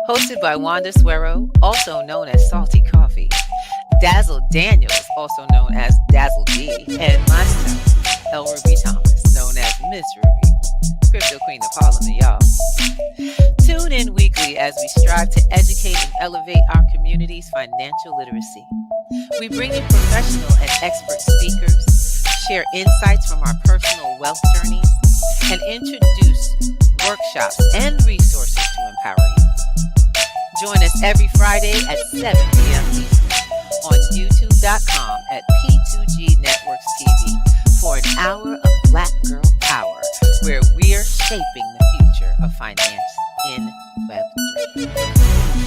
Hosted by Wanda Suero, also known as Salty Coffee, Dazzle Daniels, also known as Dazzle D, and myself, ElRuby Thomas, known as Miss Ruby, Crypto Queen of Harlem, y'all. Tune in weekly as we strive to educate and elevate our community's financial literacy. We bring you professional and expert speakers, share insights from our personal wealth journeys, and introduce workshops and resources to empower you. Join us every Friday at 7 p.m. Eastern on youtube.com at P2G Networks TV for an hour of Black Girl Power, where we're shaping the future of finance in Web3.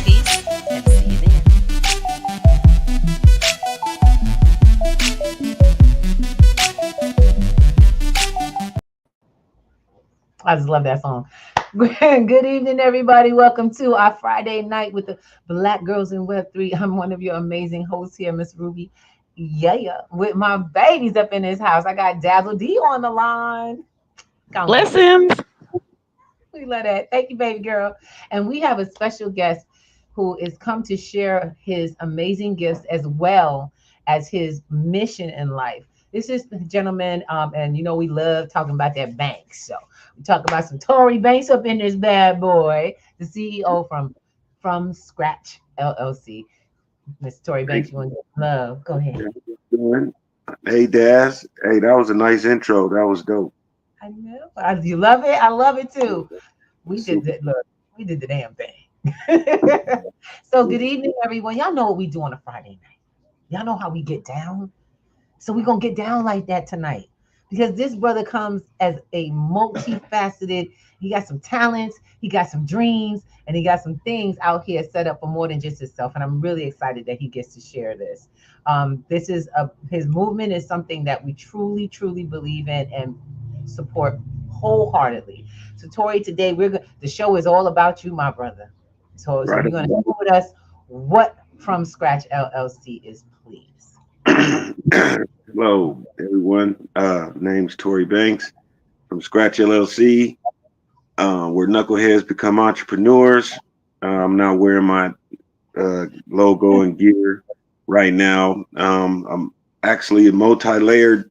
Peace and see you there. I just love that song. Good evening, everybody. Welcome to our Friday night with the Black Girls in Web3. I'm one of your amazing hosts here, Miss Ruby. Yeah, with my babies up in this house. I got Dazzle D on the line. Blessings. We love that. Thank you, baby girl. And we have a special guest who is come to share his amazing gifts as well as his mission in life. This is the gentleman, and you know we love talking about that bank. So we talk about some Torrey Banks up in this bad boy, the CEO from Scratch LLC. Miss Torrey Banks, you want to get love? Go ahead. Hey, Daz. Hey, that was a nice intro. That was dope. I know. You love it? I love it too. We did that. Look, we did the damn thing. So good evening, everyone. Y'all know what we do on a Friday night. Y'all know how we get down. So we're going to get down like that tonight because this brother comes as a multifaceted, he got some talents, he got some dreams, and he got some things out here set up for more than just himself. And I'm really excited that he gets to share this. This is his movement is something that we truly, truly believe in and support wholeheartedly. So Torrey, today the show is all about you, my brother. So you're going to share with us what From Scratch LLC is, please. Hello, everyone. Name's Torrey Banks from Scratch LLC. Where knuckleheads become entrepreneurs. I'm not wearing my logo and gear right now. I'm actually a multi-layered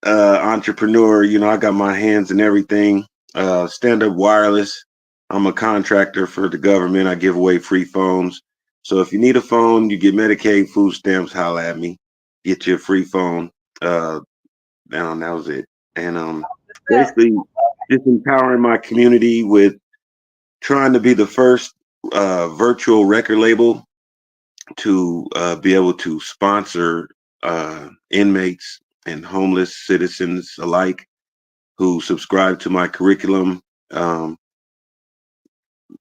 entrepreneur. You know, I got my hands in everything. Stand-up wireless. I'm a contractor for the government. I give away free phones. So if you need a phone, you get Medicaid, food stamps, holla at me. Get you a free phone. That was it. And basically just empowering my community with trying to be the first virtual record label to be able to sponsor inmates and homeless citizens alike who subscribe to my curriculum. Should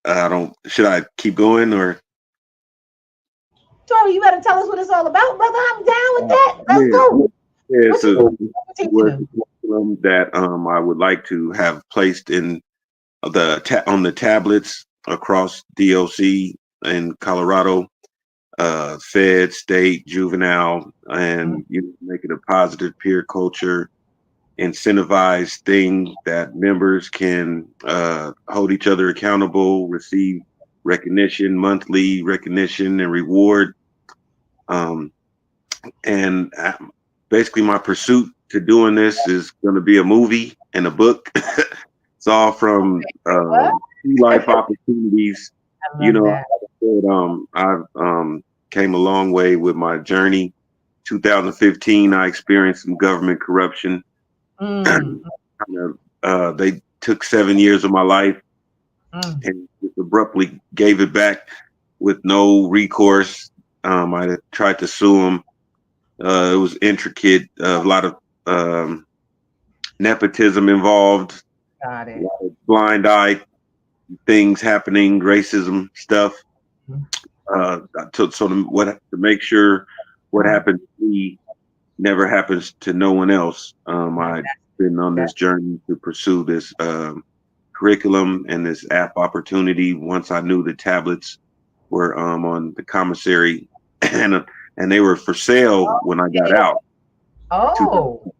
I keep going or? Torrey, you better tell us what it's all about, brother. I'm down with that. Let's go. Yeah, so that I would like to have placed in on the tablets across DOC in Colorado, Fed, state, juvenile, and make it a positive peer culture, incentivized thing that members can hold each other accountable, receive recognition, monthly recognition and reward. And basically my pursuit to doing this is going to be a movie and a book. It's all from life opportunities. You know, I've came a long way with my journey. 2015, I experienced some government corruption. They took 7 years of my life and just abruptly gave it back with no recourse. I tried to sue them. It was intricate, a lot of nepotism involved, Got it. a lot of blind eye things happening, racism stuff. To make sure what happened to me never happens to no one else. I've been on this journey to pursue this curriculum and this app opportunity. Once I knew the tablets were on the commissary and they were for sale when I got out. Oh.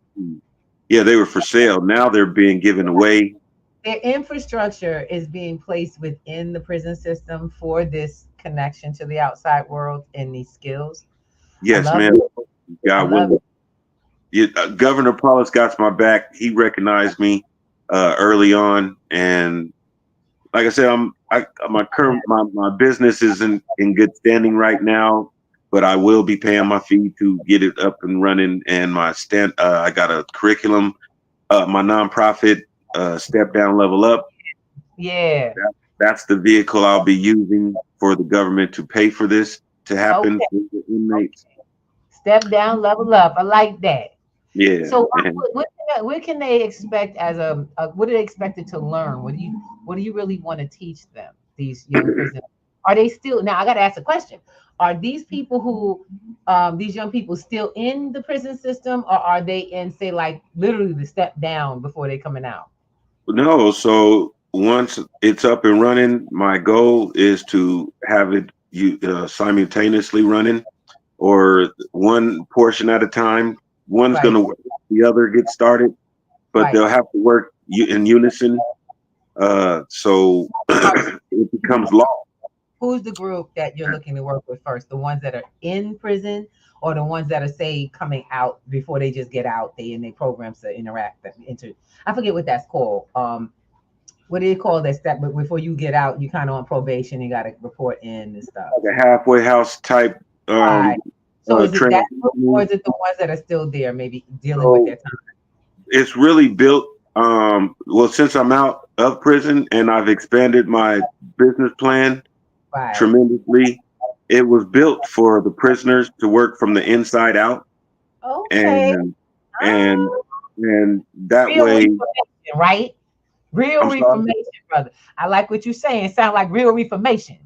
Yeah, they were for sale. Now they're being given away their infrastructure is being placed within the prison system for this connection to the outside world and these skills. I Yes, love man. it. I God love willing. it. Governor Paulus got my back. He recognized me early on, and like I said, my business is in good standing right now, but I will be paying my fee to get it up and running. And I got a curriculum, my nonprofit, Step Down Level Up. Yeah. That's the vehicle I'll be using for the government to pay for this to happen Okay. for the inmates. Step down, level up. I like that. Yeah, So and what can they expect as what are they expected to learn? What do you really want to teach them? These young prisoners, are they still, now I got to ask a question. Are these people who these young people still in the prison system, or are they in, say, like literally the step down before they coming out? no, so once it's up and running, my goal is to have it simultaneously running, or one portion at a time. One's going Right, to work, the other get started, but right. they'll have to work in unison. So it becomes law. Who's the group that you're looking to work with first? The ones that are in prison, or the ones that are, say, coming out before they just get out? They in their programs to interact, I forget what that's called. What do you call that step? But before you get out, you kind of on probation. You got to report in and stuff. Like a halfway house type Right. So is it that group, or transition. is it the ones that are still there, maybe dealing with So their time? it's really built. Well, since I'm out of prison and I've expanded my business plan Right. tremendously, it was built for the prisoners to work from the inside out, Okay. and and Ah, and that real way, reformation, right? Real I'm sorry. reformation, brother. I like what you're saying. Sound like real reformation.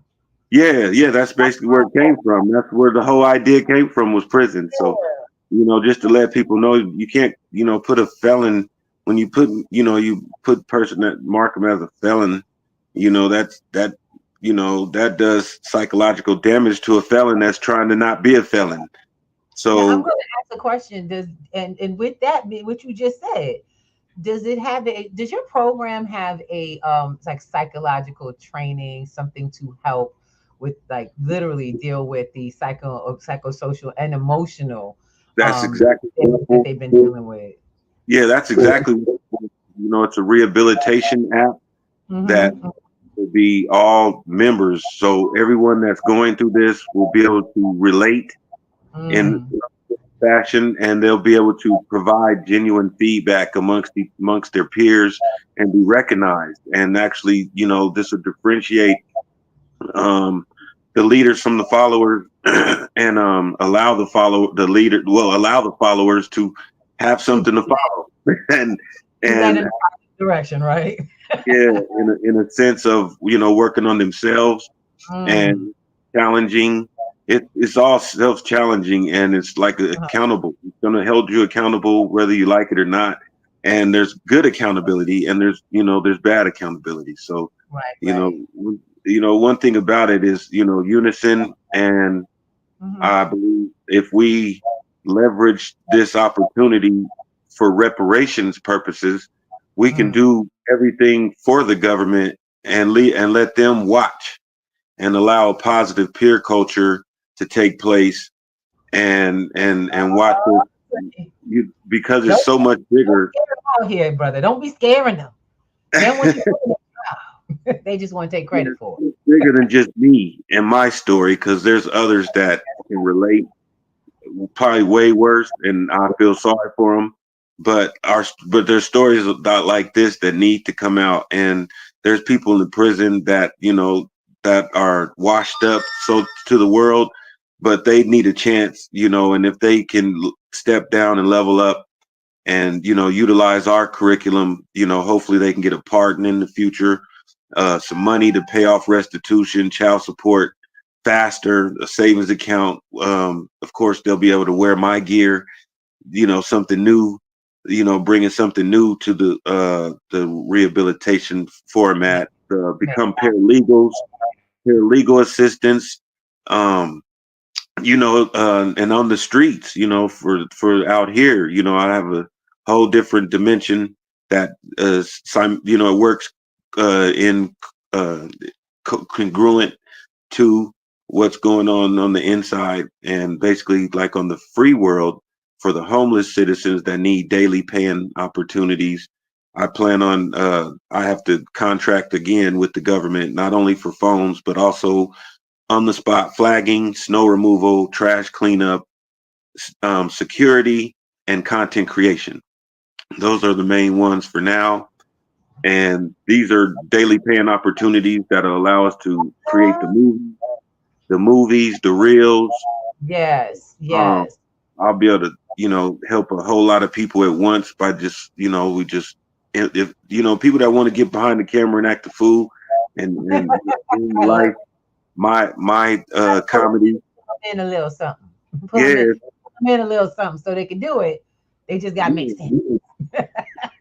Yeah, yeah, that's basically where it came from. That's where the whole idea came from, was prison. So, just to let people know, you can't, put a felon when you put person that mark them as a felon, that does psychological damage to a felon that's trying to not be a felon. Now I'm So going to ask a question. And with that, what you just said, does your program have a like psychological training, something to help with, like, literally deal with the psychosocial and emotional that's exactly things that they've been dealing with? yeah, that's exactly it's a rehabilitation app that Mm-hmm. will be all members. So everyone that's going through this will be able to relate in Mm. fashion, and they'll be able to provide genuine feedback amongst their peers and be recognized. And actually, this will differentiate um, the leaders from the followers, and allow the followers to have something to follow. and You led and in the right direction, right? yeah, in a sense of working on themselves Mm. and challenging. It's all self-challenging, and it's like Uh-huh. accountable. It's going to hold you accountable whether you like it or not. And there's good accountability, and there's bad accountability. So Right, you know right. one thing about it is unison. And Hmm. I believe if we leverage this opportunity for reparations purposes, we can Mm. do everything for the government and let them watch and allow a positive peer culture to take place, and watch it, because it's Don't, so much don't bigger. scare them out here, brother. Don't be scaring them. They don't want you to they just want to take credit for it. Bigger than just me and my story, because there's others that can relate, probably way worse, and I feel sorry for them. But there's stories about like this that need to come out, and there's people in the prison that that are washed up so to the world, but they need a chance, and if they can step down and level up and utilize our curriculum, hopefully they can get a pardon in the future, some money to pay off restitution, child support faster, a savings account. Of course, they'll be able to wear my gear, something new, bringing something new to the rehabilitation format, Man, become paralegals, paralegal assistants, um, and on the streets, for out here, I have a whole different dimension that it works in congruent to what's going on the inside, and basically like on the free world for the homeless citizens that need daily paying opportunities. I plan on I have to contract again with the government, not only for phones but also on the spot flagging, snow removal, trash cleanup, security, and content creation. Those are the main ones for now. And these are daily paying opportunities that allow us to create the movies, the reels. Yes, Um, yes. I'll be able to, help a whole lot of people at once by just, we just, if people that want to get behind the camera and act the fool and in I love life, my comedy. in a little something. Put them Yeah, in a little something so they can do it. They just got mixed in.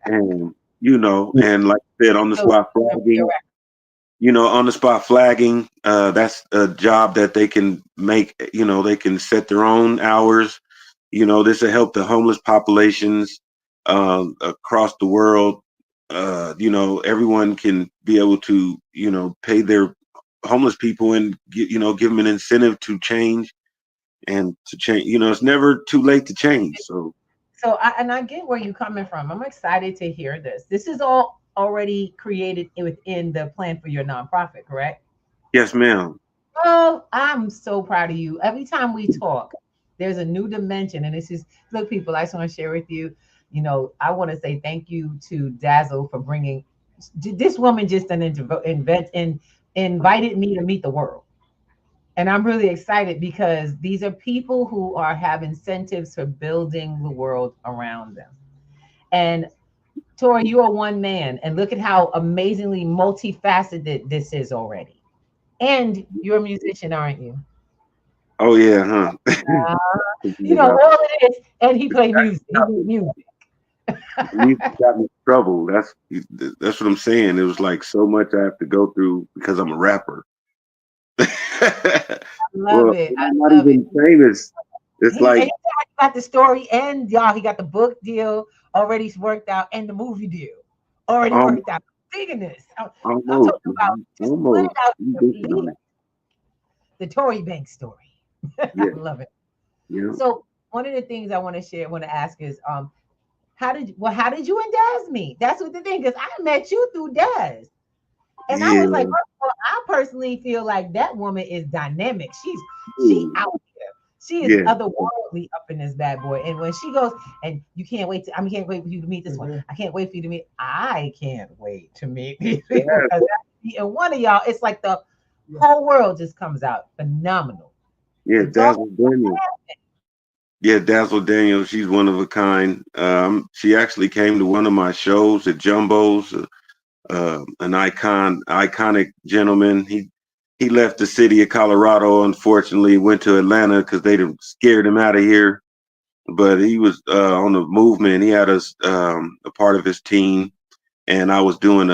and and like I said, on the So, spot flagging, on the spot flagging, that's a job that they can make. They can set their own hours. This will help the homeless populations across the world. Everyone can be able to, pay their homeless people and give them an incentive to change and to change. It's never too late to change. So I get where you're coming from. I'm excited to hear this. This is all already created within the plan for your nonprofit, correct? yes, ma'am. Oh, I'm so proud of you. Every time we talk, there's a new dimension. And this is, look, people, I just want to share with you, I want to say thank you to Dazzle for bringing this woman just invited me to meet the world. And I'm really excited because these are people who have incentives for building the world around them. And Torrey, you are one man, and look at how amazingly multifaceted this is already. And you're a musician, aren't you? Oh yeah, huh? Uh, all it is, and he played music. He did music. Music got me in trouble. That's what I'm saying. It was like so much I have to go through because I'm a rapper. Love Well, it. I I'm not love it. even famous. It's And like he got the story, and y'all, he got the book deal already worked out, and the movie deal already um, worked out. Digging this. I'm almost, talking about just put it almost. out You there, just believe on it. The Tory Bank story. I Yeah, love it. yeah, So one of the things I want to share, want to ask is, how did you and Daz meet? That's what the thing is. I met you through Daz, and I yeah. was like, first of all, I personally feel like that woman is dynamic. She Ooh, out here. She is yeah. otherworldly up in this bad boy. And when she goes, and you can't wait to, I can't wait for you to meet this one. I can't wait for you to meet. I can't wait to meet these people Yeah, because and one of y'all, it's like the whole world just comes out phenomenal. yeah. So talk. Dazzle Daniels. Yeah, Dazzle Daniels. She's one of a kind. She actually came to one of my shows at Jumbo's. An iconic gentleman. He left the city of Colorado, unfortunately, went to Atlanta because they scared him out of here. But he was on the movement. He had a part of his team, and I was doing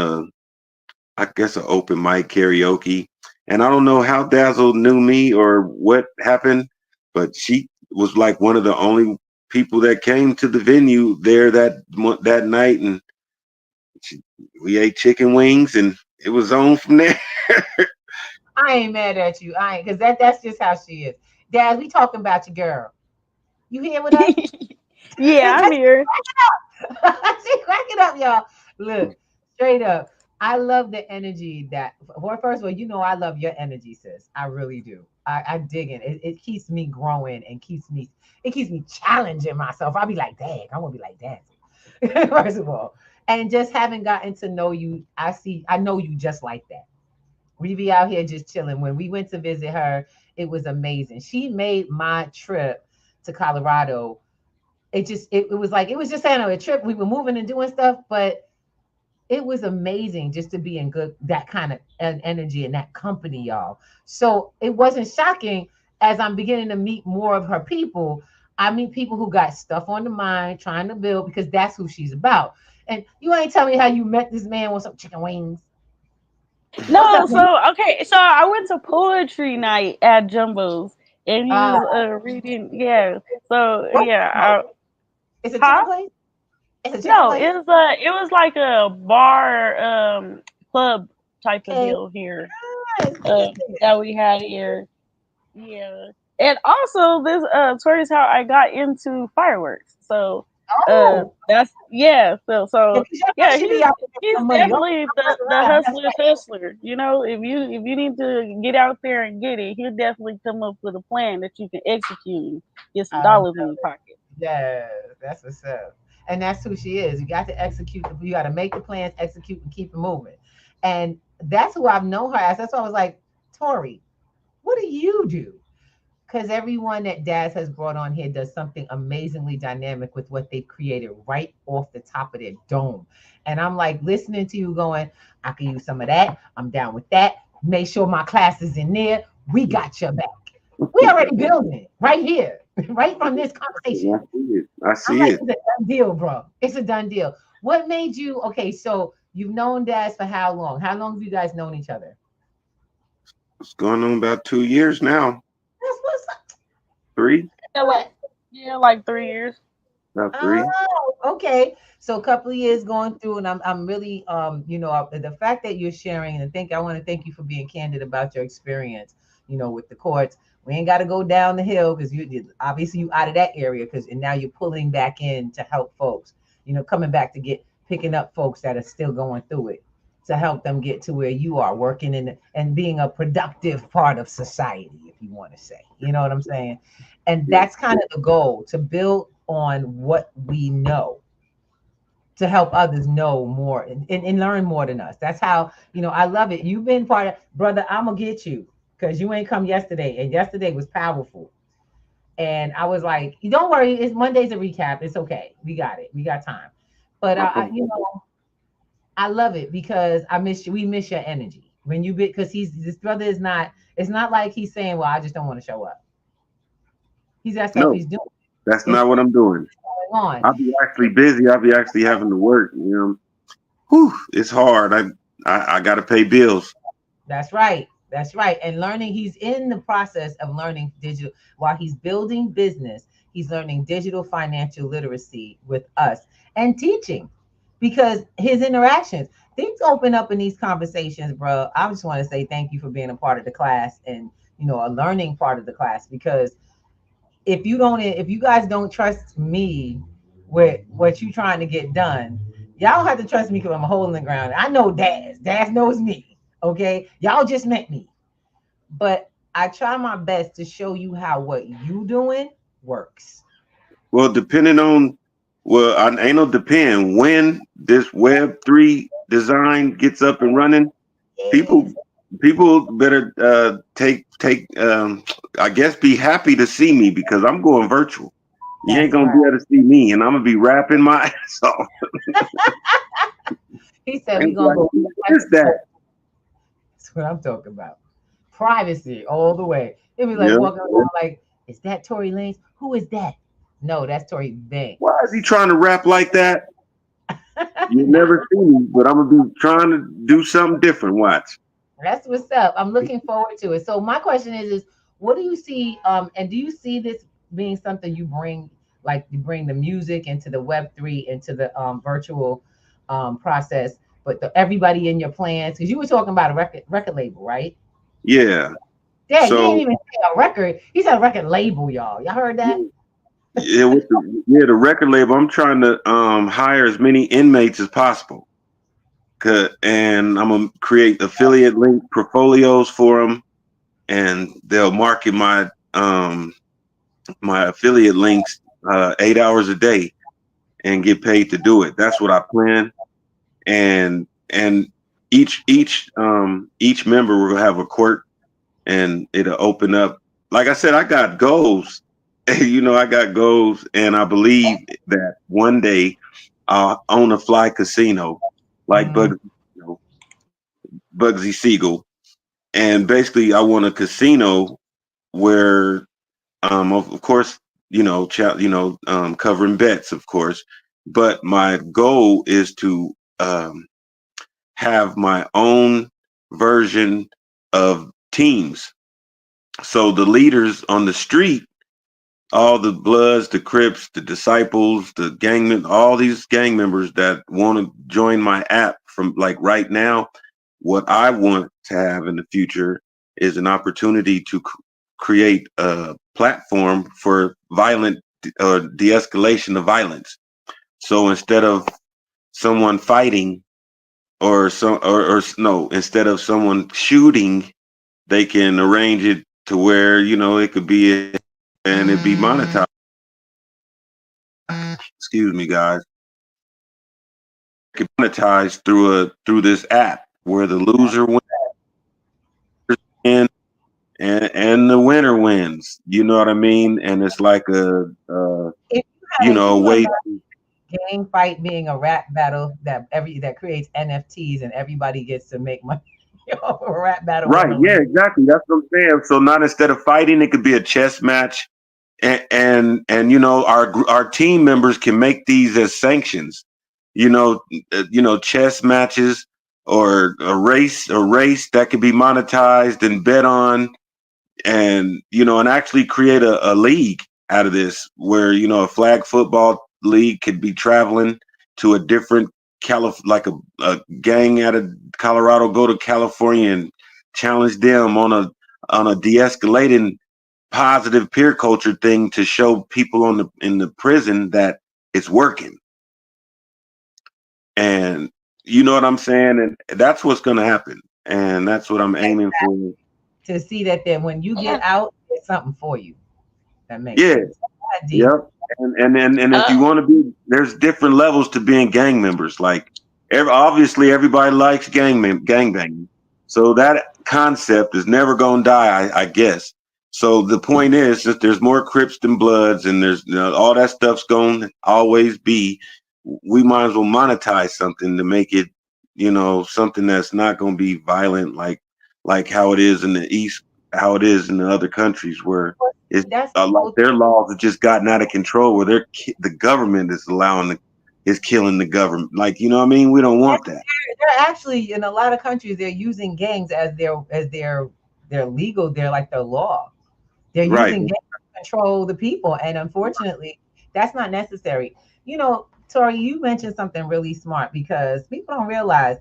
I guess, an open mic karaoke. And I don't know how Dazzle knew me or what happened, but she was like one of the only people that came to the venue there that night, and she, we ate chicken wings, and it was on from there. I ain't mad at you. I ain't because that's just how she is. Dad, we talking about your girl. You here with us? Yeah, I'm here. She cracking up, y'all. Look, straight up. I love the energy that, well, first of all, I love your energy, sis. I really do. I dig it. It keeps me growing and it keeps me challenging myself. I'll be like, dang, I want to be like that. First of all. And just having gotten to know you, I know you just like that. We be out here just chilling. When we went to visit her, it was amazing. She made my trip to Colorado. It was just saying a trip. We were moving and doing stuff, but it was amazing just to be in good that kind of energy and that company, y'all. So it wasn't shocking as I'm beginning to meet more of her people. I meet people who got stuff on the mind, trying to build because that's who she's about. And you ain't tell me how you met this man with some chicken wings. What's No, up, man? so I went to poetry night at Jumbo's, and he Uh, was reading. Yeah, so what? yeah, No, it's a chicken huh? place. It's a chicken No, place. it was like a bar club type of Okay. deal here Nice. What is it? that we had here. Yeah. And also this Torrey's how I got into fireworks. So Oh, that's yeah, yeah, so 'cause y'all know yeah, she be out there making he's some money. Y'all definitely mess the around. That's hustler's hustler. You know, if you need to get out there and get it, he'll definitely come up with a plan that you can execute and get some right. dollars in your pocket. Yes, that's what's up. And that's who she is. You got to execute. You got to make the plans, execute, and keep it moving. And that's who I've known her as. That's why I was like, Tori, what do you do? Because everyone that Daz has brought on here does something amazingly dynamic with what they've created right off the top of their dome. And I'm like listening to you going, I can use some of that. I'm down with that. Make sure my class is in there. We got your back. We already building it right here, right from this conversation. I see it. I I'm see like, it. it's a done deal, bro. It's a done deal. What made you okay? So you've known Daz for how long? How long have you guys known each other? It's going on about 2 years now. That's what's up. 3, Yeah, like yeah, like 3 years. about 3. Oh, okay. So a couple of years going through, and I'm really the fact that you're sharing, and I want to thank you for being candid about your experience, with the courts. We ain't got to go down the hill because obviously you out of that area and now you're pulling back in to help folks, coming back to picking up folks that are still going through it to help them get to where you are working and being a productive part of society, if you want to say, you know what I'm saying? And Yeah. that's kind of the goal, to build on what we know to help others know more and learn more than us. That's how, I love it. You've been part of, brother, I'm going to get you because you ain't come yesterday. And yesterday was powerful. And I was like, don't worry. It's Monday's a recap. It's okay. We got it. We got time. But, I love it because I miss you. We miss your energy when you because this brother is not, it's not like he's saying, well, I just don't want to show up. He's got stuff No, he's doing. that's It's not what I'm doing. going on. I'll be actually busy. I'll be actually having to work. Whew, it's hard. I got to pay bills. That's right. That's right. And learning, he's in the process of learning digital while he's building business. He's learning digital financial literacy with us and teaching because his interactions, things open up in these conversations, bro. I just want to say thank you for being a part of the class and, a learning part of the class because if you guys don't trust me with what you trying to get done, y'all don't have to trust me because I'm a hole in the ground. I know Daz. Daz knows me. Okay. Y'all just met me. But I try my best to show you how what you doing works. Well, I ain't no depend when this Web3 design gets up and running. Yes. People, people better I guess be happy to see me because I'm going virtual. You ain't That's gonna right. be able to see me, and I'm gonna be rapping my ass off. He said we And gonna like, go. what is that? That's what I'm talking about. Privacy all the way. It'd be like Yeah. walking around like, is that Tory Lanez? Who is that? No, that's Tory Why is he Banks. trying to rap like that? You'll Nah, never see me, but I'm gonna be trying to do something different. Watch. that's what's up. I'm looking forward to it. So my question is what do you see? And do you see this being something you bring, like you bring the music into the Web3 into the virtual process, but everybody in your plans? Because you were talking about a record label, right? Yeah. Yeah, he ain't So even say a record. He said a record label, y'all. Y'all heard that? yeah, the record label, I'm trying to hire as many inmates as possible. And I'm gonna create affiliate link portfolios for them, and they'll market my affiliate links 8 hours a day and get paid to do it. That's what I plan. And each member will have a court, and it'll open up. Like I said, I got goals. I got goals, and I believe that one day I'll own a fly casino like Mm, Bugsy Siegel. And basically, I want a casino where, of course, covering bets, of course. But my goal is to have my own version of teams. So the leaders on the street all the Bloods, the Crips, the Disciples, the all these gang members that want to join my app from like right now. What I want to have in the future is an opportunity to create a platform for violent de-escalation of violence. So instead of someone fighting or no, instead of someone shooting, they can arrange it to where, you know, it could be and it be monetized. Excuse me, guys. It could be monetized through this app where the loser wins and the winner wins. You know what I mean? And it's like a If you know, way. gang fight being a rap battle that creates NFTs and everybody gets to make money off a rap battle. Right. Yeah, exactly. That's what I'm saying. So not instead of fighting, it could be a chess match. And you know, our team members can make these as sanctions, you know, chess matches or a race that could be monetized and bet on, and you know, and actually create a league out of this where, you know, a flag football league could be traveling to a different like a gang out of Colorado go to California and challenge them on a de-escalating positive peer culture thing to show people in the prison that it's working. And you know what I'm saying? And that's what's going to happen. And that's what I'm aiming for. To see that then when you get out, it's something for you. That makes sense. Yep. And if you want to be, there's different levels to being gang members. Like obviously everybody likes gang banging. So that concept is never going to die, I guess. So the point is that there's more Crips than Bloods, and there's, you know, all that stuff's going to always be. We might as well monetize something to make it, you know, something that's not going to be violent, like how it is in the East, how it is in the other countries where it's like their laws have just gotten out of control, where the government is killing the government. Like, you know what I mean? We don't want that. They're actually, in a lot of countries, they're using gangs as their legal, they're like their law. They're using gangs to control the people, and unfortunately, that's not necessary. You know, Torrey, you mentioned something really smart, because people don't realize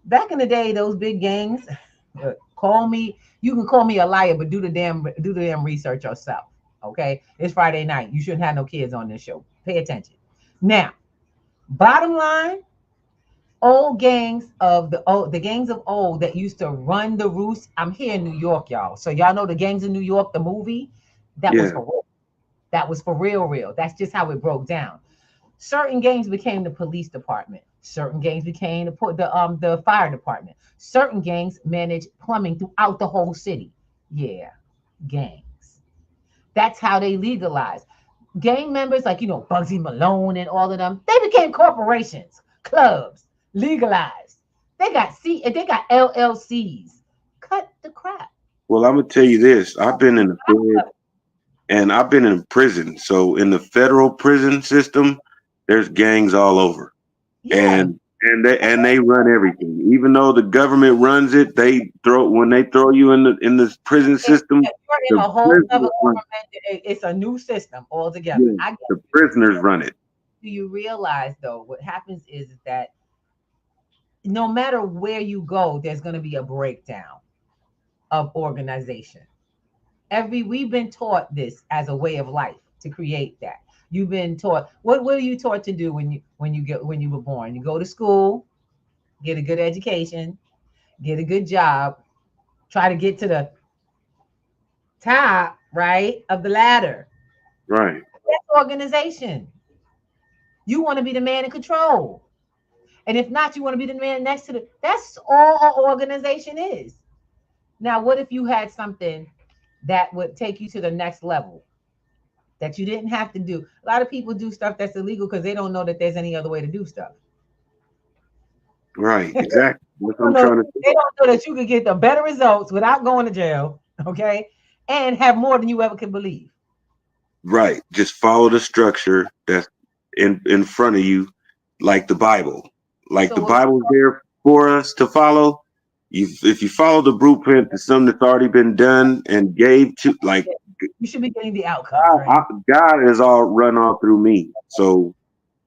back in the day, those big gangs, you can call me a liar, but do the damn research yourself. Okay, it's Friday night. You shouldn't have no kids on this show. Pay attention. Now, bottom line, old gangs of the gangs of old that used to run the roost. I'm here in New York, y'all. So y'all know the Gangs of New York, the movie. That was for real. That was for real. That's just how it broke down. Certain gangs became the police department. Certain gangs became the fire department. Certain gangs managed plumbing throughout the whole city. Yeah, gangs. That's how they legalized. Gang members like, you know, Bugsy Malone and all of them, they became corporations, clubs, legalized. They got LLCs. Cut the crap. Well, I'm gonna tell you this. I've been in the Fed and I've been in prison. So in the federal prison system, there's gangs all over. Yeah. And they run everything. Even though the government runs it, when they throw you in the prison system. You're in a whole other government. It's a new system altogether. Yeah, the prisoners run it. Do you realize though, what happens is that no matter where you go, there's going to be a breakdown of organization. We've been taught this as a way of life to create that. You've been taught. What were you taught to do when you were born? You go to school, get a good education, get a good job, try to get to the top, right, of the ladder. Right. That's organization. You want to be the man in control. And if not, you want to be the man next to that's all our organization is. Now, what if you had something that would take you to the next level that you didn't have to do? A lot of people do stuff that's illegal because they don't know that there's any other way to do stuff. Right, exactly. They don't know that you could get the better results without going to jail, okay? And have more than you ever could believe. Right. Just follow the structure that's in front of you, like the Bible. Like the Bible's there for us to follow. If you follow the blueprint to something that's already been done and gave to, like You should be getting the outcomes, right? God is all run all through me. So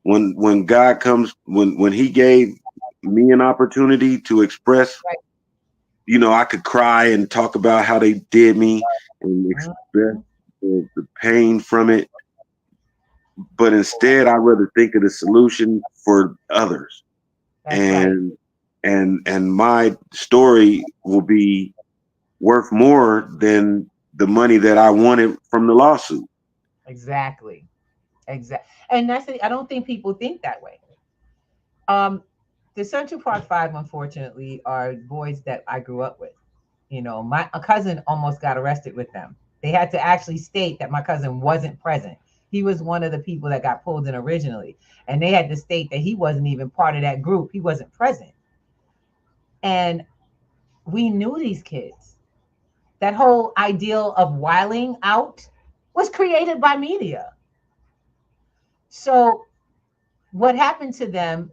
when God comes, when He gave me an opportunity to express, Right. I could cry and talk about how they did me and express the pain from it. But instead, I'd rather think of the solution for others. That's right. And my story will be worth more than the money that I wanted from the lawsuit. Exactly. Exactly. And that's it. I don't think people think that way. Um, the Central Park Five, unfortunately, are boys that I grew up with. My a cousin almost got arrested with them. They had to actually state that my cousin wasn't present. He was one of the people that got pulled in originally, and they had to state that he wasn't even part of that group. He wasn't present. And we knew these kids. That whole ideal of wiling out was created by media. So what happened to them,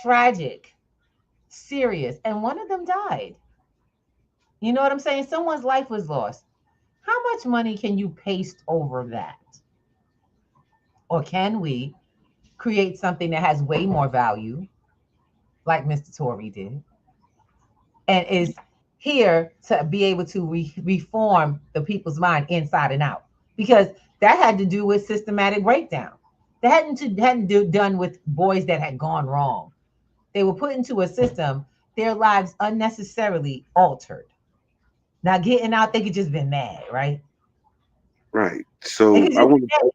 tragic, serious, and one of them died. You know what I'm saying? Someone's life was lost. How much money can you paste over that? Or can we create something that has way more value, like Mr. Torrey did, and is here to be able to reform the people's mind inside and out? Because that had to do with systematic breakdown. That hadn't done with boys that had gone wrong. They were put into a system, their lives unnecessarily altered. Now getting out, they could just been mad, right? Right. They So could I just want been mad.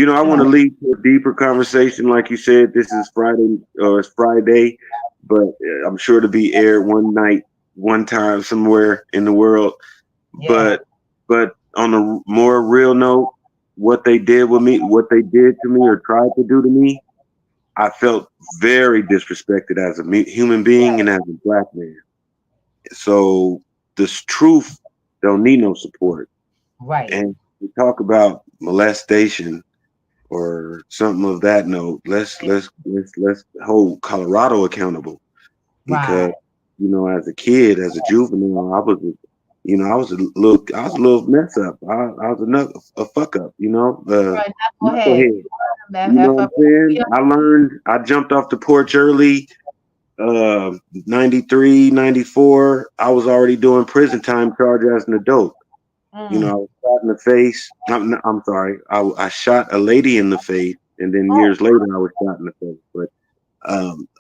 to, I want to lead to a deeper conversation. Like you said, this is Friday, or it's Friday, but I'm sure to be aired one night, one time somewhere in the world. Yeah. But on a more real note, what they did with me, what they did to me or tried to do to me, I felt very disrespected as a human being and as a black man. So this truth don't need no support. Right. And we talk about molestation or something of that note. Let's hold Colorado accountable, because Right. as a kid, as a juvenile, I was a little mess up. I was a fuck up, Right. Now go ahead. knucklehead. You know F what I'm up. saying? I jumped off the porch early. 93, 94. I was already doing prison time charge as an adult. I Mm. was shot in the face. I'm sorry. I shot a lady in the face, and then Oh, years later I was shot in the face.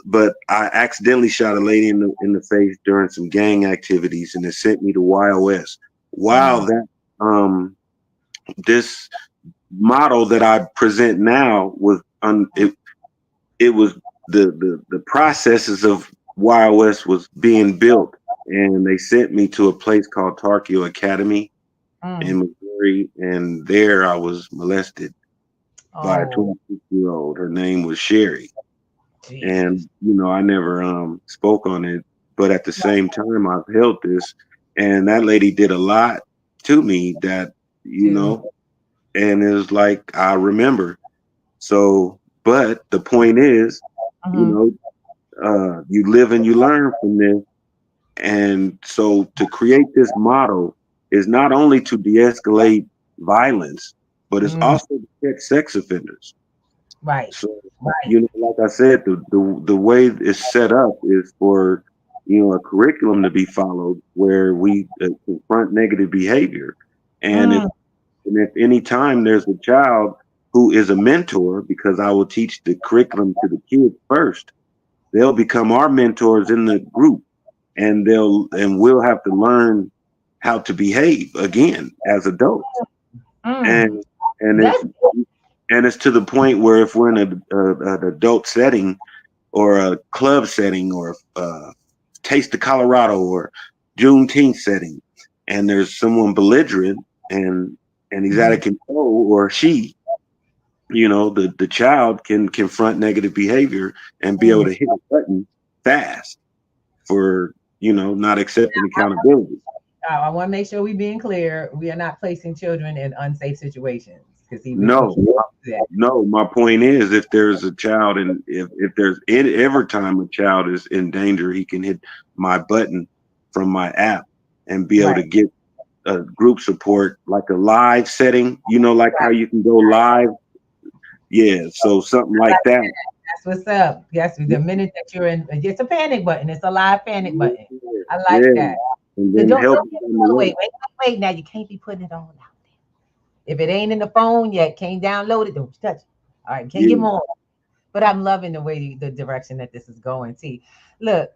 But I accidentally shot a lady in the face during some gang activities, and it sent me to Wild West. While mm. that this model that I present now was it was the processes of Wild West was being built, and they sent me to a place called Tarkio Academy in Mm. Missouri, and there I was molested by a Oh, 26-year-old. Her name was Sherry, Jesus. and I never spoke on it, but at the same time I've held this, and that lady did a lot to me that Too. and it was like I remember. So, but the point is, you Mhm. know, you live and you learn from this. And so to create this model is not only to de-escalate violence, but it's Mm. also to catch sex offenders. Right. So, Right. like I said, the way it's set up is for, a curriculum to be followed where we confront negative behavior. And Mm. if any time there's a child who is a mentor, because I will teach the curriculum to the kids first, they'll become our mentors in the group, and we'll have to learn how to behave again as adults. Mm. And and That's it's to the point where if we're in an adult setting or a club setting or Taste of Colorado or Juneteenth setting, and there's someone belligerent and he's out mhm. of control, or she, the child can confront negative behavior and be able Mm. to hit a button fast for not accepting accountability. I want to make sure we're being clear. We are not placing children in unsafe situations because we No, can't do that. no. My point is, if there's a child, and if there's every time a child is in danger, he can hit my button from my app and be able to Right. get a group support, like a live setting, like how you can go live. Yeah, so something like that. That's what's up. Yes, the minute that you're in, it's a panic button. It's a live panic button. I like Yeah, that. and So then help. wait. Now you can't be putting it all out there. If it ain't in the phone yet, can't download it. Don't you touch it. All right, can't get more. But I'm loving the way the direction that this is going. See, look,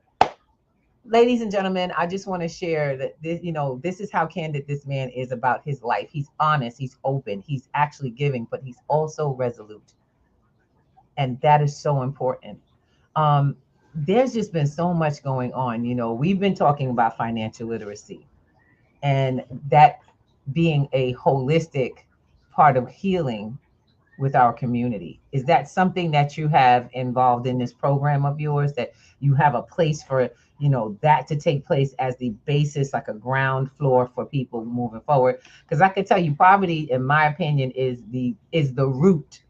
ladies and gentlemen, I just want to share that this is how candid this man is about his life. He's honest, he's open, he's actually giving, but he's also resolute. And that is so important. There's just been so much going on. We've been talking about financial literacy and that being a holistic part of healing with our community. Is that something that you have involved in this program of yours, that you have a place for, that to take place as the basis, like a ground floor for people moving forward? Because I can tell you, poverty, in my opinion, is the root,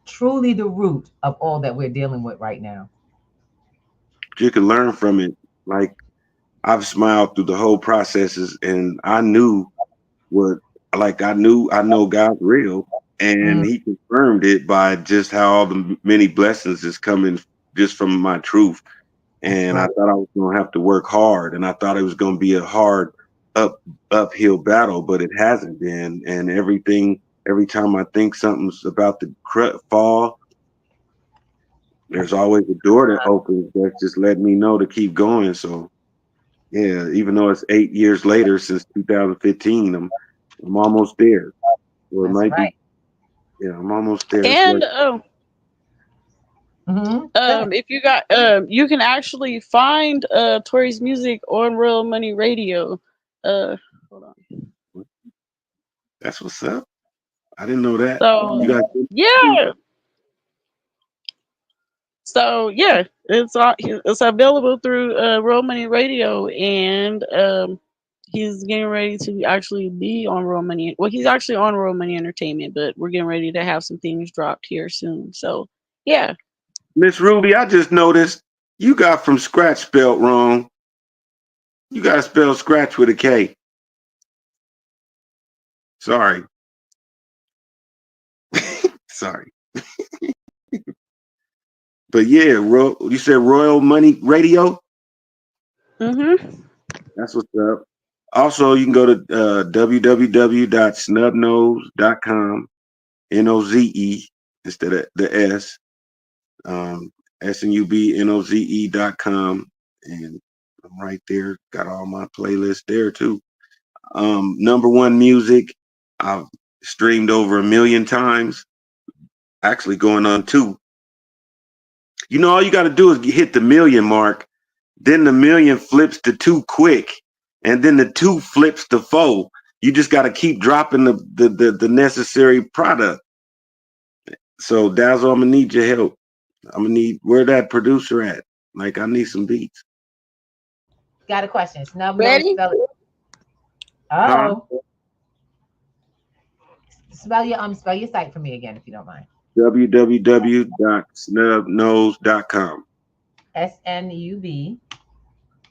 truly the root of all that we're dealing with right now. You can learn from it. Like, I've smiled through the whole processes, and I know God's real, and he confirmed it by just how all the many blessings is coming just from my truth. And I thought I was going to have to work hard, and I thought it was going to be a hard uphill battle, but it hasn't been. And every time I think something's about to fall, there's always a door that opens that's just letting me know to keep going. So yeah, even though it's 8 years later since 2015, I'm almost there. Or it might be. Yeah, I'm almost there. And Mm-hmm. if you got you can actually find Torrey's music on Real Money Radio. Hold on. That's what's up. I didn't know that. So You guys, yeah. So yeah, it's available through Real Money Radio, and he's getting ready to actually be on Real Money. Well, he's actually on Real Money Entertainment, but we're getting ready to have some things dropped here soon. So yeah. Miss Ruby, I just noticed you got from scratch spelled wrong. You got to spell scratch with a K. Sorry. Sorry. But yeah, you said Royal Money Radio? Mm-hmm. That's what's up. Also, you can go to www.snubnose.com, Noze instead of the S, snubnoze.com, and I'm right there. Got all my playlists there too. Number one music, I've streamed over 1 million times. Actually, going on 2. All you got to do is hit the 1 million mark. Then the 1 million flips to 2 quick, and then the 2 flips to 4. You just got to keep dropping the necessary product. So Dazzle, I'm gonna need your help. I'm gonna need where that producer at. Like, I need some beats. Got a question. Snub Ready? spell it. Oh. Spell your site for me again, if you don't mind. www.snubnose.com. SNUB.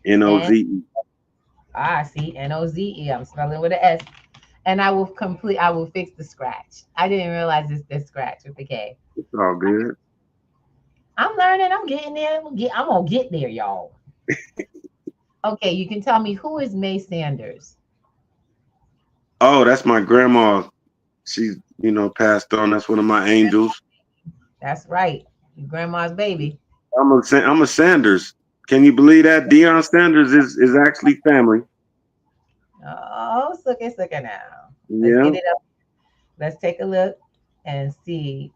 Noze. See, Noze. I'm spelling with an S. And I will fix the scratch. I didn't realize it's the scratch with the K. It's all good. I'm learning. I'm getting there. I'm gonna get there, y'all. Okay, you can tell me, who is May Sanders? Oh, that's my grandma. She's, passed on. That's one of my angels. That's right. Your grandma's baby. I'm a Sanders. Can you believe that? Deion Sanders is actually family. Oh, look now. Yeah. Let's get it up. Let's take a look and see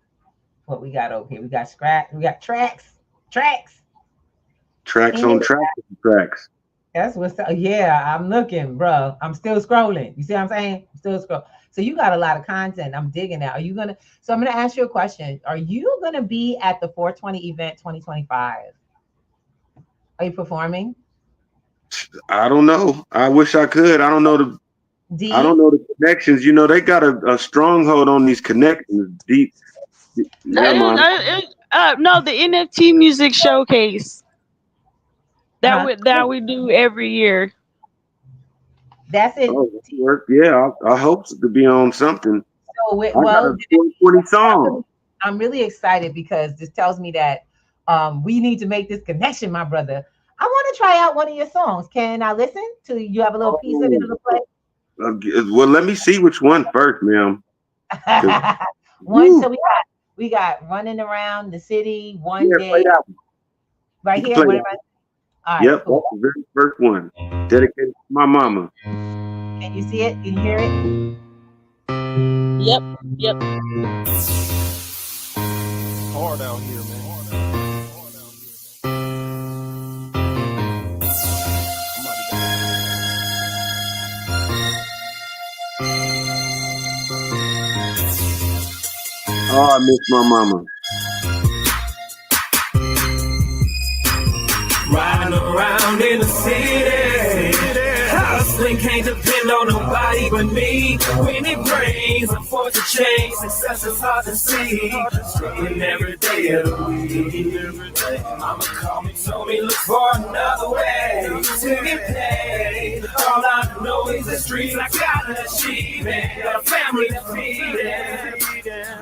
what we got over here. We got scratch. We got tracks. Tracks on tracks. That's what's up. Yeah, I'm looking, bro. I'm still scrolling. You see what I'm saying? I'm still scrolling. So you got a lot of content. I'm digging that. So I'm gonna ask you a question. Are you gonna be at the 420 event 2025? Are you performing? I don't know. I wish I could. I don't know the connections. They got a stronghold on these connections. Deep. No, the NFT music showcase that we do every year. That's it. Oh, work. Yeah, I hope to be on something. So, I got a 20 song. I'm really excited because this tells me that we need to make this connection, my brother. I want to try out one of your songs. Can I listen to you? Have a little piece of it to play? Well, let me see which one first, ma'am. One. So we got running around the city one day. Right here. All right, yep, cool. That's the very first one. Dedicated to my mama. Can you see it? Can you hear it? Yep. Hard out here, man. Oh, I miss my mama. Riding around in the city, hustling can't depend on nobody but me. When it rains, I'm forced to change. Success is hard to see. Struggling every day of the week. Mama called me, told me look for another way to get paid. All I know is the streets I gotta achieve it. Got a family to feed it.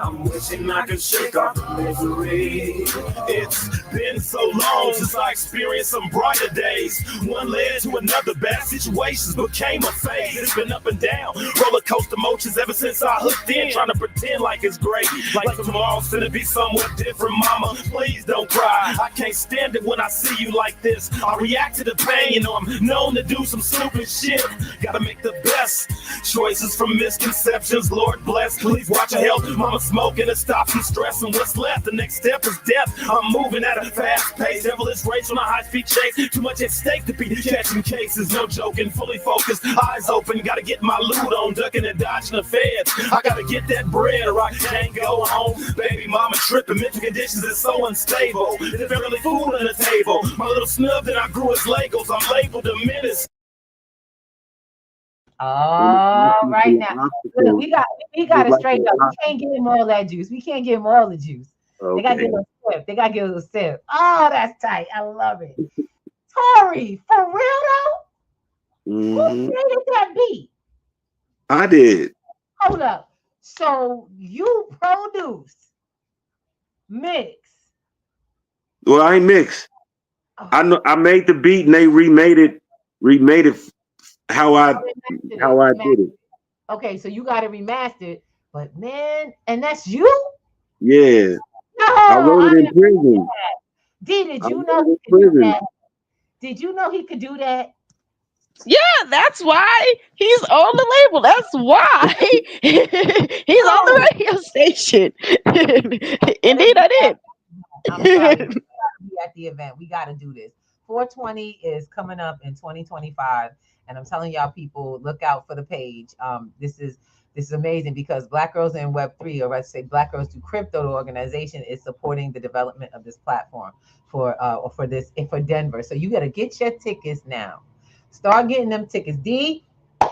I'm wishing I could shake off the misery. It's been so long since I experienced some brighter days. One led to another, bad situations became a phase. It's been up and down, roller coaster motions ever since I hooked in, trying to pretend like it's great. Like tomorrow's gonna be somewhat different, mama. Please don't cry. I can't stand it when I see you like this. I react to the pain, you know I'm known to do some stupid shit. Gotta make the best choices from misconceptions. Lord bless, please watch your health. Mama smoking to stop some stress, and what's left? The next step is death. I'm moving at a fast pace. Devilish race on a high-speed chase. Too much at stake to be catching cases. No joking, fully focused, eyes open. Gotta get my loot on, ducking and dodging the feds. I gotta get that bread or I can't go home. Baby mama tripping, mental conditions is so unstable. There's barely food on the table. My little snub that I grew as Legos. I'm labeled a menace. All right now. Look, we got it straight up. We can't give him all that juice. We can't give him all the juice. Okay. They gotta give us a sip. They gotta give us a sip. Oh, that's tight. I love it. Torrey, for real though? Who created that beat? I did. Hold up. So you produced, mix. Well, I ain't mixed. I know I made the beat and they remade it how I did it. Okay, so you got it remastered, but man, and that's you? Yeah. No, I wrote it in prison. Did you know he could do that? Did you know he could do that? Yeah, that's why he's on the label. That's why he's on the radio station. Indeed, I did. I'm sorry. We gotta be at the event. We got to do this. 420 is coming up in 2025, and I'm telling y'all, people, look out for the page. This is amazing because Black Girls in Web3, or let's say Black Girls Do Crypto, the organization, is supporting the development of this platform for Denver. So you got to get your tickets now. Start getting them tickets. D,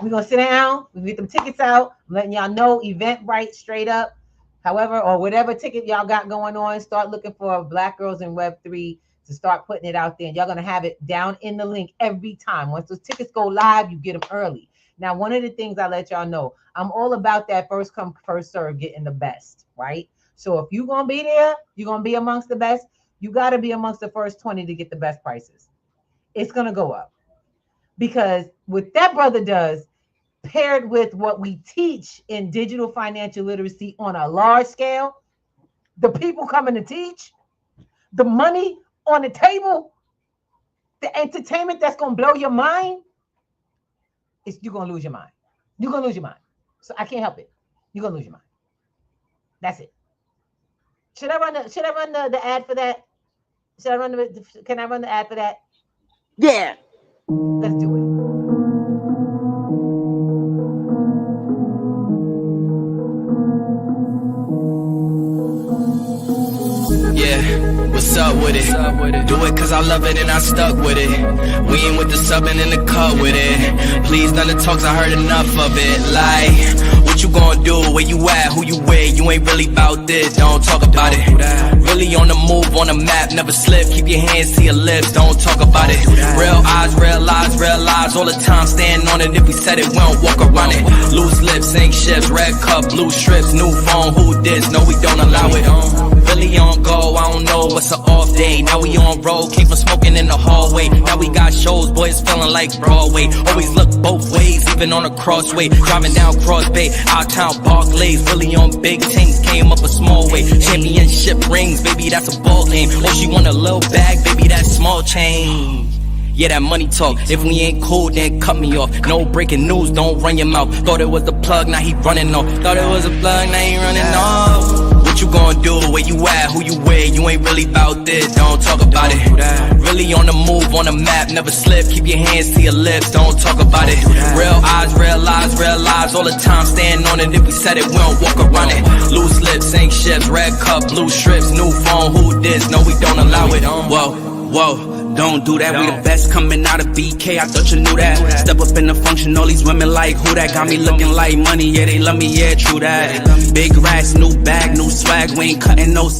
we're gonna sit down. We get them tickets out. I'm letting y'all know. Eventbrite straight up. However, or whatever ticket y'all got going on, start looking for Black Girls in Web3 to start putting it out there. And y'all gonna have it down in the link every time. Once those tickets go live, you get them early. Now, one of the things I let y'all know, I'm all about that first come, first serve, getting the best, right? So if you're gonna be there, you're gonna be amongst the best. You gotta be amongst the first 20 to get the best prices. It's gonna go up. Because what that brother does, paired with what we teach in digital financial literacy on a large scale, the people coming to teach, the money on the table, the entertainment that's going to blow your mind, you're going to lose your mind. You're going to lose your mind. So I can't help it. You're going to lose your mind. That's it. Should I run the ad for that? Can I run the ad for that? Yeah. Let's do it. Yeah, what's up with it? Do it cause I love it and I stuck with it. We ain't with the subbing in the cut with it. Please none of the talks, I heard enough of it. Like, what What you gonna do? Where you at? Who you with? You ain't really about this. Don't talk about it. Really on the move, on the map, never slip. Keep your hands to your lips. Don't talk about it. Real eyes, real lies, real lies. All the time, stand on it. If we said it, we don't walk around it. Loose lips, ain't ships. Red cup, blue strips. New phone, who this? No, we don't allow it. Really on go, I don't know what's an off day. Now we on road, came from smoking in the hallway. Now we got shows, boys feeling like Broadway. Always look both ways, even on a crossway. Driving down Cross Bay, out town Barclays. Really on big things, came up a small way. Championship rings, baby, that's a ball game. Oh, she want a little bag, baby, that's small change. Yeah, that money talk. If we ain't cool, then cut me off. No breaking news, don't run your mouth. Thought it was the plug, now he running off. Thought it was a plug, now he running off. What you gonna do? Where you at? Who you with? You ain't really about this. Don't talk about it. Really on the move, on the map, never slip. Keep your hands to your lips. Don't talk about it. Real eyes, real lies, real lies. All the time, stand on it. If we said it, we don't walk around it. Loose lips, ain't ships. Red cup, blue strips. New phone, who this? No, we don't allow it. Whoa, whoa. Don't do that, we the best coming out of BK, I thought you knew that. Step up in the function, all these women like who that. Got me looking like money, yeah, they love me, yeah, true that. Big racks, new bag, new swag, we ain't cutting no.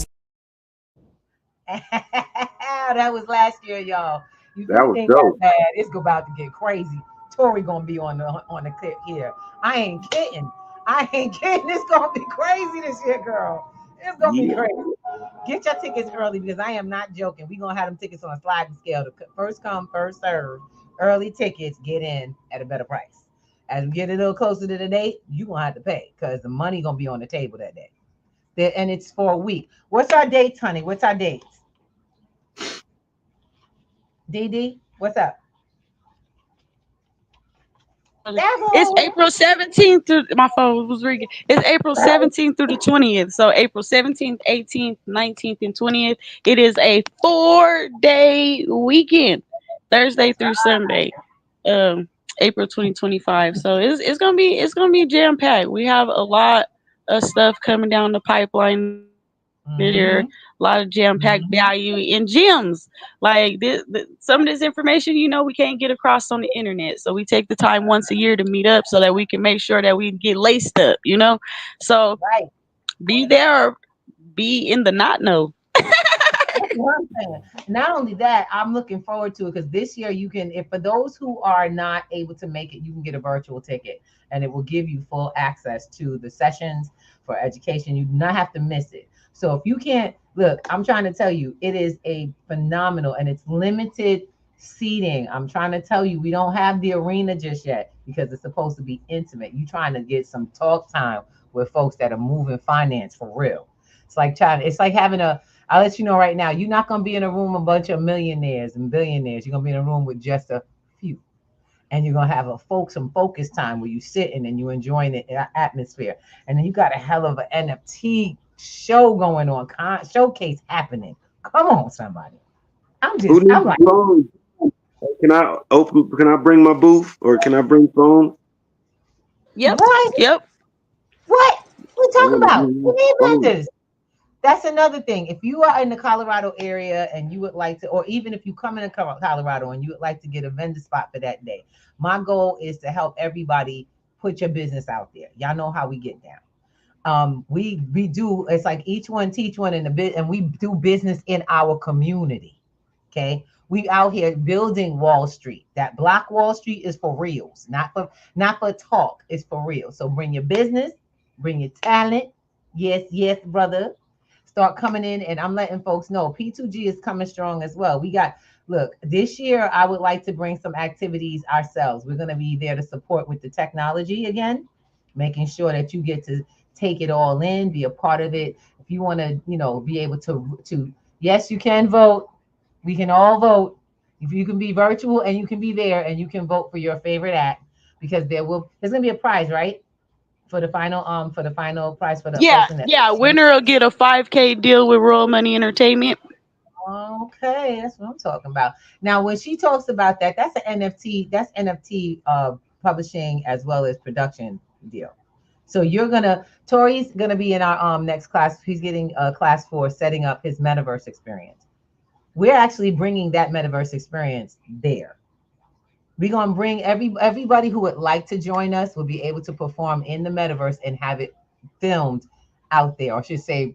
That was last year, y'all. You That was think dope. that's bad? It's about to get crazy. Torrey gonna be on the clip here. I ain't kidding. It's gonna be crazy this year, girl. It's gonna be crazy. Get your tickets early because I am not joking. We're gonna have them tickets on a sliding scale. To first come, first serve. Early tickets get in at a better price. As we get a little closer to the date, you're gonna have to pay because the money gonna be on the table that day. And it's for a week. What's our dates, honey? What's our dates? DD, what's up? It's April 17th through my phone was ringing. It's April 17th through the 20th. So April 17th, 18th, 19th, and 20th. It is a 4-day weekend, Thursday through Sunday, April 2025. So it's gonna be jam packed. We have a lot of stuff coming down the pipeline here. A lot of jam-packed value in gems. Like some of this information, we can't get across on the internet. So we take the time once a year to meet up so that we can make sure that we get laced up, So Right. Be there or be in the not know. That's what I'm saying. Not only that, I'm looking forward to it because this year you can, if for those who are not able to make it, you can get a virtual ticket and it will give you full access to the sessions for education. You do not have to miss it. So if you can't, look, I'm trying to tell you, it is a phenomenal and it's limited seating. I'm trying to tell you, we don't have the arena just yet because it's supposed to be intimate. You're trying to get some talk time with folks that are moving finance for real. It's like having I'll let you know right now, you're not going to be in a room with a bunch of millionaires and billionaires. You're going to be in a room with just a few. And you're going to have some focus time where you sit and you're enjoying the atmosphere. And then you got a hell of an NFT show going on, showcase happening. Come on, somebody. I'm like, phone? Can I bring my booth or can I bring phone? Yep. What? Yep. What we talking about? We need vendors. That's another thing. If you are in the Colorado area and you would like to, or even if you come into Colorado and you would like to get a vendor spot for that day, my goal is to help everybody put your business out there. Y'all know how we get down. We do. It's like each one teach one in the bit, and we do business in our community. Okay, we out here building Wall Street. That block Wall Street is for reals, not for talk. It's for real. So bring your business, bring your talent. Yes, brother. Start coming in, and I'm letting folks know P2G is coming strong as well. Look, this year I would like to bring some activities ourselves. We're going to be there to support with the technology again, making sure that you get to take it all in, be a part of it. If you want to, be able to, yes, you can vote. We can all vote. If you can be virtual and you can be there and you can vote for your favorite act, because there's going to be a prize, right? For the final prize for the person that winner will get a 5K deal with Royal Money Entertainment. Okay, that's what I'm talking about. Now, when she talks about that, that's an NFT. That's NFT publishing as well as production deal. So Torrey's gonna be in our next class. He's getting a class for setting up his metaverse experience. We're actually bringing that metaverse experience there. We're gonna bring everybody who would like to join us will be able to perform in the metaverse and have it filmed out there. Or I should say,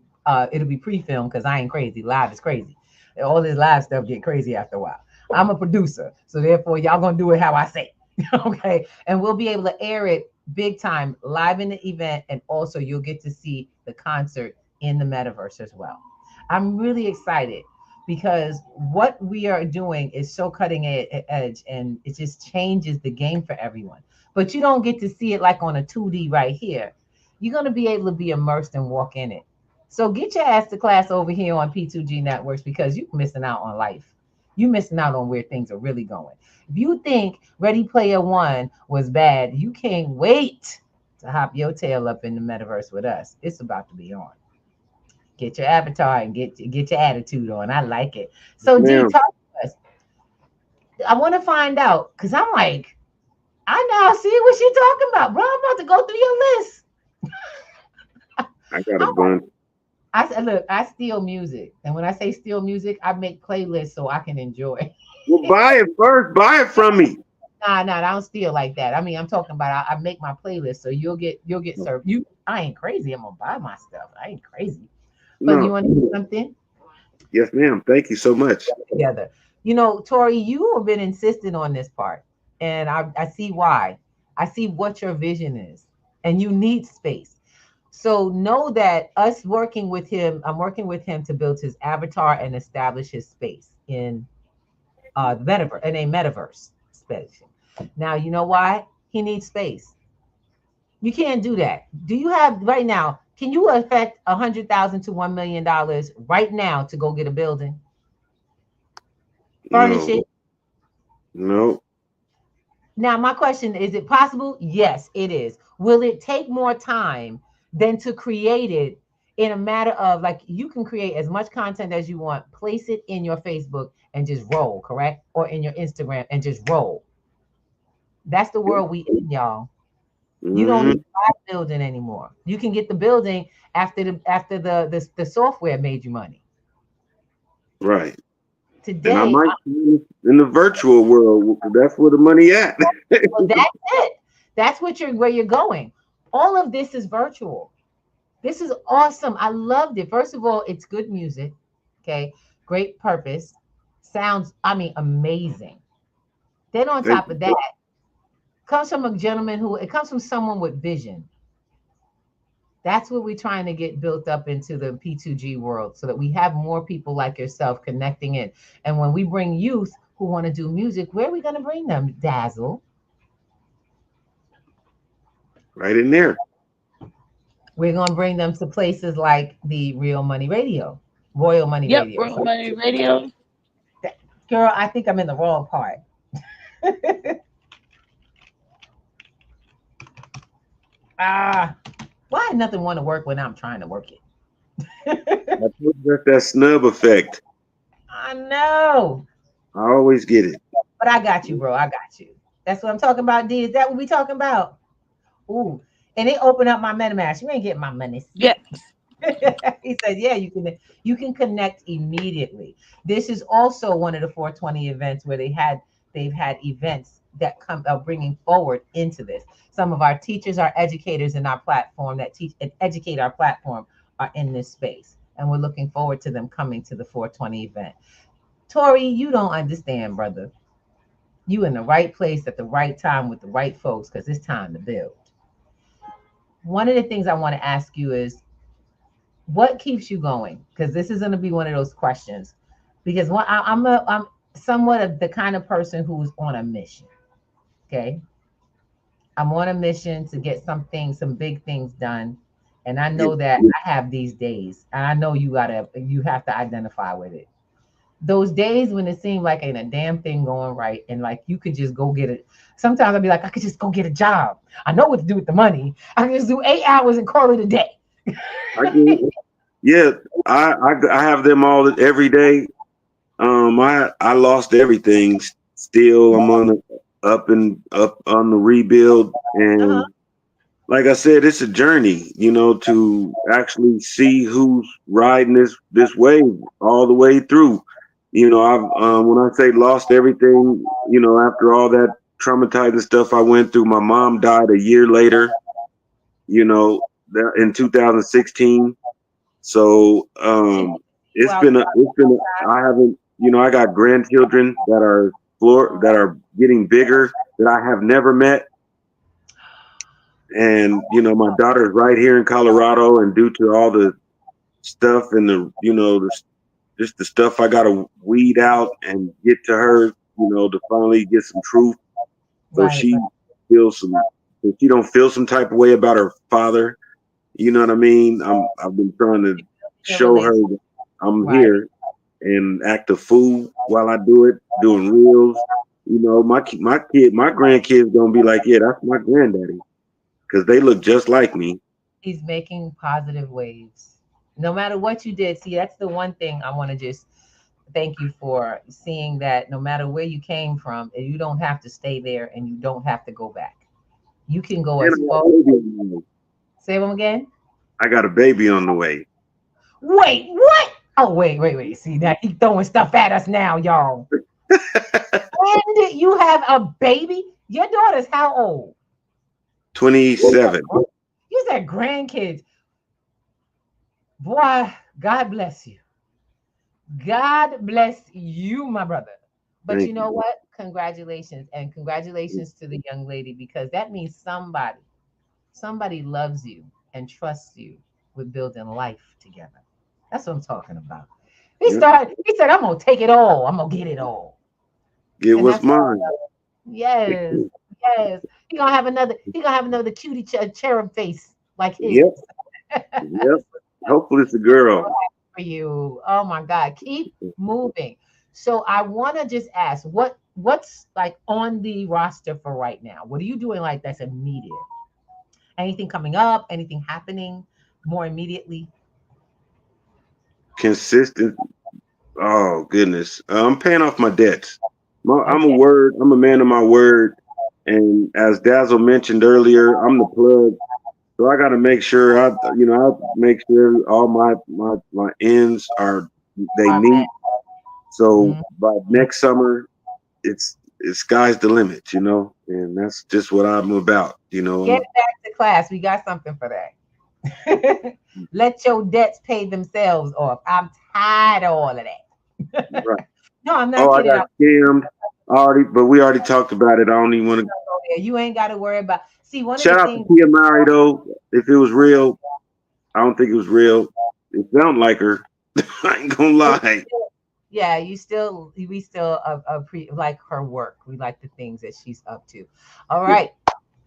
it'll be pre-filmed because I ain't crazy. Live is crazy. All this live stuff get crazy after a while. I'm a producer, so therefore y'all gonna do it how I say. Okay, and we'll be able to air it big time live in the event, and also you'll get to see the concert in the metaverse as well. I'm really excited because what we are doing is so cutting edge, and it just changes the game for everyone. But you don't get to see it like on a 2D right here. You're going to be able to be immersed and walk in it. So get your ass to class over here on P2G Networks because you're missing out on life. You're missing out on where things are really going. If you think Ready Player One was bad, you can't wait to hop your tail up in the metaverse with us. It's about to be on. Get your avatar and get your attitude on. I like it. So D, Ma'am. talk to us. I want to find out because I'm like, I now see what she's talking about, bro. I'm about to go through your list. I got a bunch. I said, look, I steal music, and when I say steal music, I make playlists so I can enjoy. Well, buy it first. Buy it from me. Nah, I don't steal like that. I mean, I'm talking about I make my playlist, so you'll get served. I ain't crazy. I'm gonna buy my stuff. I ain't crazy. But No. you want to do something? Yes, ma'am. Thank you so much. Together. You know, Torrey, you have been insisting on this part, and I see why. I see what your vision is, and you need space. So know that us working with him, I'm working with him to build his avatar and establish his space in metaverse, in a metaverse space. Now you know why he needs space. You can't do that. Do you have right now? Can you affect $100,000 to $1 million right now to go get a building? Furnish it? No. Now, my question is it possible? Yes, it is. Will it take more time than to create it in a matter of like you can create as much content as you want, place it in your Facebook and just roll, correct? Or in your Instagram and just roll. That's the world we in, y'all. You don't need to buy a building anymore. You can get the building after the software made you money. Right. Today, And I might in the virtual world. That's where the money at. well, that's it. That's where you're going. All of this is virtual. This is awesome. I loved it. First of all, it's good music. Okay, great purpose. Sounds, I mean, amazing. Then on top of that, comes from a gentleman it comes from someone with vision. That's what we're trying to get built up into the P2G world so that we have more people like yourself connecting in. And when we bring youth who want to do music, where are we going to bring them, Dazzle? Right in there. We're going to bring them to places like the Royal Money Radio. Royal Money Radio. Girl, I think I'm in the wrong part. Why nothing want to work when I'm trying to work it? That's that snub effect. I know. I always get it. But I got you, bro. I got you. That's what I'm talking about, D. Is that what we talking about? Ooh. And they open up my MetaMask. You ain't getting my money. Yes. He said, yeah, you can connect immediately. This is also one of the 420 events where they've had events that are bringing forward into this. Some of our teachers, our educators in our platform that teach and educate our platform are in this space. And we're looking forward to them coming to the 420 event. Torrey, you don't understand, brother. You in the right place at the right time with the right folks because it's time to build. One of the things I want to ask you is, what keeps you going? Because this is going to be one of those questions. Because I'm somewhat of the kind of person who's on a mission. Okay. I'm on a mission to get some big things done. And I know that I have these days. And I know you have to identify with it. Those days when it seemed like ain't a damn thing going right. And like you could just go get it. Sometimes I'd be like, I could just go get a job. I know what to do with the money. I can just do 8 hours and call it a day. Yeah, I have them all every day. I lost everything. Still, I'm up on the rebuild, and like I said, it's a journey. To actually see who's riding this wave all the way through. I've when I say lost everything, after all that traumatizing stuff I went through. My mom died a year later, you know, in 2016. So it's been I haven't, you know, I got grandchildren that are getting bigger that I have never met. And, you know, my daughter's right here in Colorado, and due to all the stuff and the, you know, just the stuff I got to weed out and get to her, you know, to finally get some truth. So she feels so she don't feel some type of way about her father. You know what I mean? I've been trying to show her that I'm here and act a fool while I do it, doing reels. You know, my grandkids gonna be like, yeah, that's my granddaddy, because they look just like me. He's making positive waves. No matter what you did, see, that's the one thing I want to just thank you for seeing, that no matter where you came from, you don't have to stay there and you don't have to go back. You can go as far. Say them again. I got a baby on the way. Wait, what? Oh, wait. See, that he's throwing stuff at us now, y'all. And you have a baby? Your daughter's how old? 27. You said grandkids. Boy, God bless you. God bless you, my brother. But you know what? Congratulations. And congratulations to the young lady, because that means somebody loves you and trusts you with building life together. That's what I'm talking about. He said, I'm gonna take it all. I'm gonna get it all. It was mine. Yes. He gonna have another cutie cherub face like his. Yep. Hopefully it's a girl. For you. Oh my God. Keep moving. So I want to just ask, what's like on the roster for right now? What are you doing like that's immediate? Anything coming up? Anything happening more immediately? Consistent. Oh goodness. I'm paying off my debts. I'm a man of my word. And as Dazzle mentioned earlier, I'm the plug. So I got to make sure I make sure all my ends they meet. So by next summer, it's sky's the limit, you know, and that's just what I'm about, you know. Get back to class. We got something for that. Let your debts pay themselves off. I'm tired of all of that. Right. No, I'm not kidding. I got scammed already, but we already talked about it. I don't even want to. You ain't got to worry about. See, one Shout of the out things. to Tia Mowry though. If it was real, I don't think it was real. It sounded like her. I ain't gonna lie. Yeah, we still like her work. We like the things that she's up to. All right.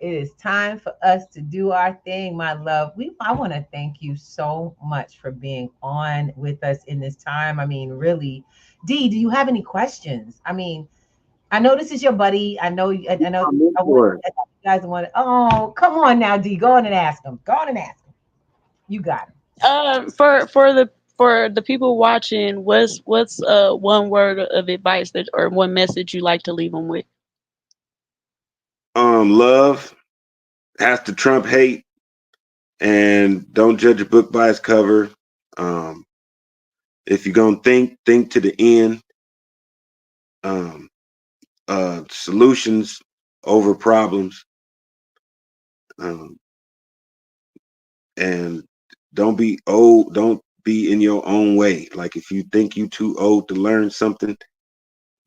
It is time for us to do our thing, my love. I want to thank you so much for being on with us in this time. I mean, really, Dee, do you have any questions? I mean, I know this is your buddy. I know you guys want. Oh, come on now, Dee. Go on and ask him. You got him. For the people watching, what's one word of advice or one message you like to leave them with? Love has to trump hate, and don't judge a book by its cover. If you're gonna think to the end. Solutions over problems. And don't be old. Don't be in your own way. Like if you think you too old to learn something,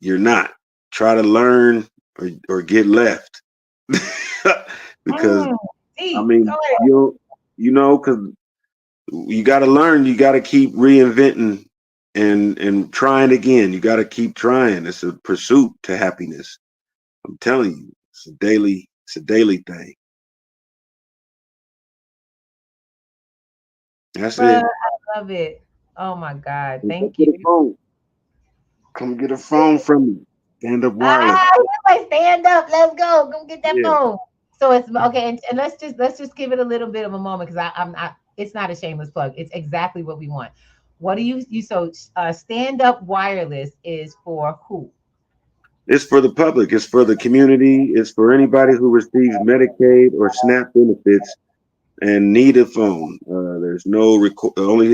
you're not. Try to learn or get left. Because I mean, you know, because you got to learn. You got to keep reinventing and trying again. You got to keep trying. It's a pursuit to happiness. I'm telling you, it's a daily thing. That's it. I love it. Oh my God. Thank you. Come get a phone from me. Stand up wireless. Stand up. Let's go. Go get that phone. So it's okay. And let's just give it a little bit of a moment, because I'm not, it's not a shameless plug. It's exactly what we want. What do you so stand up wireless is for who? It's for the public. It's for the community. It's for anybody who receives Medicaid or SNAP benefits and need a phone. There's no the only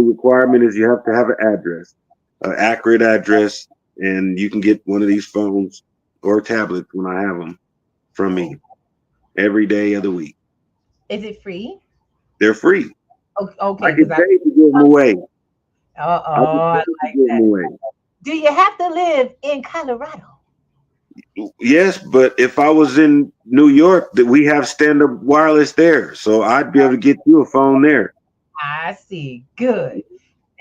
requirement is you have to have an address, an accurate address, and you can get one of these phones or tablets when I have them from me every day of the week. Is it free? They're free. Okay, I can because pay to give them away. I like Give them that. away. Do you have to live in Colorado? Yes, but if I was in New York, that we have stand-up wireless there, so I'd be able to get you a phone there. I see. Good.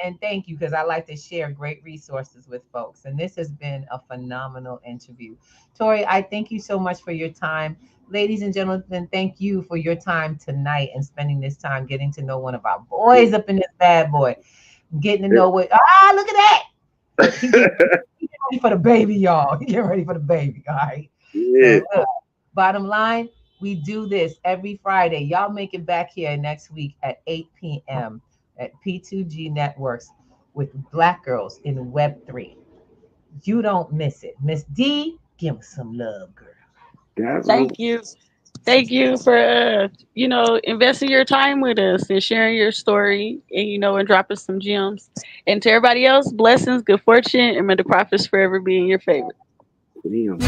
And thank you, because I like to share great resources with folks. And this has been a phenomenal interview. Torrey, I thank you so much for your time. Ladies and gentlemen, thank you for your time tonight and spending this time getting to know one of our boys up in this bad boy. Getting to know what, look at that. He getting ready for the baby, y'all. He getting ready for the baby. All right. Yeah. So look, bottom line, we do this every Friday. Y'all make it back here next week at 8 p.m. at P2G Networks with Black Girls in Web3. You don't miss it. Miss D, give us some love, girl. Dazzle. Thank you. Thank you for investing your time with us and sharing your story and and dropping some gems. And to everybody else, blessings, good fortune, and may the profits forever be in your favor. Damn.